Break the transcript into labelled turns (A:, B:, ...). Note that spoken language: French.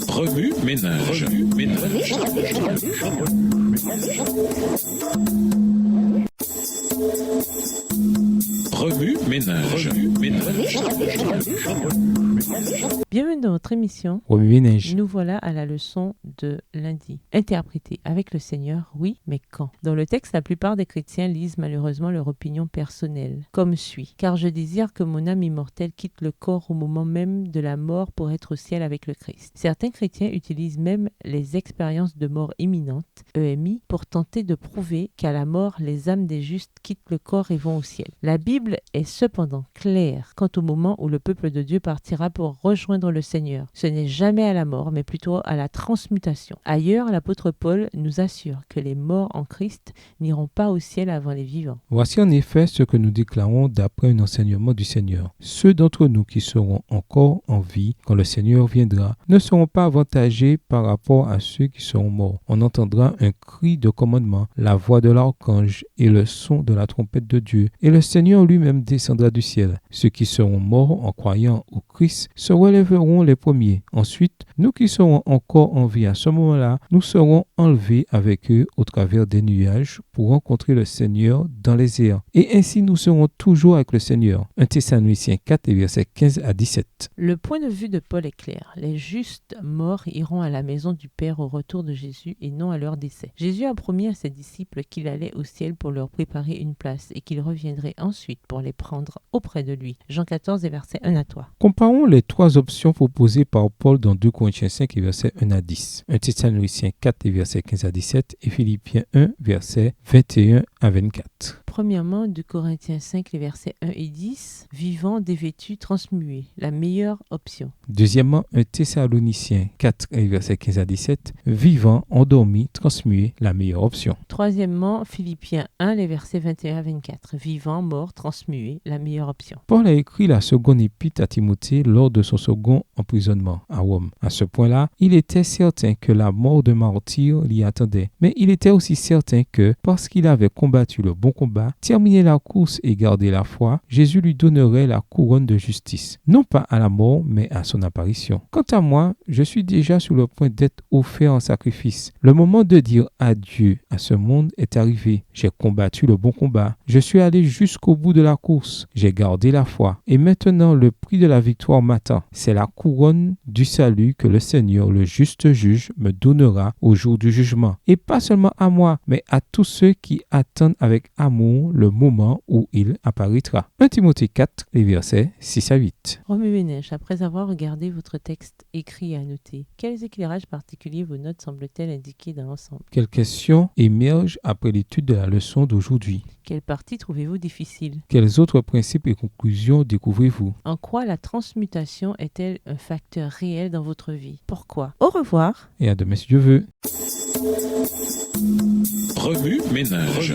A: Remue ménage. Remue ménage.
B: Bienvenue dans votre émission.
C: Remue ménage.
B: Nous voilà à la leçon de lundi. Interpréter avec le Seigneur, oui, mais quand? Dans le texte, la plupart des chrétiens lisent malheureusement leur opinion personnelle, comme suit. Car je désire que mon âme immortelle quitte le corps au moment même de la mort pour être au ciel avec le Christ. Certains chrétiens utilisent même les expériences de mort imminente, EMI, pour tenter de prouver qu'à la mort, les âmes des justes quittent le corps et vont au ciel. La Bible est cependant claire quant au moment où le peuple de Dieu partira pour rejoindre le Seigneur. Ce n'est jamais à la mort, mais plutôt à la transmutation. Ailleurs, l'apôtre Paul nous assure que les morts en Christ n'iront pas au ciel avant les vivants.
C: Voici en effet ce que nous déclarons d'après un enseignement du Seigneur. Ceux d'entre nous qui seront encore en vie quand le Seigneur viendra ne seront pas avantagés par rapport à ceux qui seront morts. On entendra un cri de commandement, la voix de l'archange et le son de la trompette de Dieu, et le Seigneur lui-même descendra du ciel. Ceux qui seront morts en croyant au Christ se relèveront les premiers. Ensuite, nous qui serons encore en vie à ce moment-là, nous serons enlevés avec eux au travers des nuages pour rencontrer le Seigneur dans les airs. Et ainsi nous serons toujours avec le Seigneur. 1 Thessaloniciens 4, versets 15 à 17.
B: Le point de vue de Paul est clair. Les justes morts iront à la maison du Père au retour de Jésus et non à leur décès. Jésus a promis à ses disciples qu'il allait au ciel pour leur préparer une place et qu'il reviendrait ensuite pour les prendre auprès de lui. Jean 14, versets 1 à 3.
C: Comparons les trois options proposées par Paul dans 2 Corinthiens 5, versets 1 à 10, 1 Thessaloniciens 4, versets 15 à 17 et Philippiens 1, versets 21 à 24.
B: Premièrement, 2 Corinthiens 5, les versets 1 et 10, vivant, dévêtus, transmués, la meilleure option.
C: Deuxièmement, 1 Thessaloniciens 4, versets 15 à 17, vivant, endormi, transmué, la meilleure option.
B: Troisièmement, Philippiens 1, les versets 21 à 24, vivant, mort, transmué, la meilleure option.
C: Paul a écrit la seconde épître à Timothée lors de son second emprisonnement à Rome. À ce point-là, il était certain que la mort de martyr l'y attendait, mais il était aussi certain que, parce qu'il avait combattu le bon combat, terminé la course et gardé la foi, Jésus lui donnerait la couronne de justice, non pas à la mort, mais à son apparition. Quant à moi, je suis déjà sur le point d'être offert en sacrifice. Le moment de dire adieu à ce monde est arrivé. J'ai combattu le bon combat. Je suis allé jusqu'au bout de la course. J'ai gardé la foi. Et maintenant, le prix de la victoire m'attend. C'est la couronne du salut que le Seigneur, le juste juge, me donnera au jour du jugement. Et pas seulement à moi, mais à tous ceux qui attendent avec amour le moment où il apparaîtra. 1 Timothée 4, les versets 6 à 8.
B: Remue ménage, après avoir regardé votre texte écrit et annoté, quels éclairages particuliers vos notes semblent-elles indiquer dans l'ensemble?
C: Quelles questions émergent après l'étude de la leçon d'aujourd'hui?
B: Quelle partie trouvez-vous difficile?
C: Quels autres principes et conclusions découvrez-vous?
B: En quoi la transmutation est-elle un facteur réel dans votre vie? Pourquoi? Au revoir.
C: Et à demain si Dieu veut.
A: Remue ménage.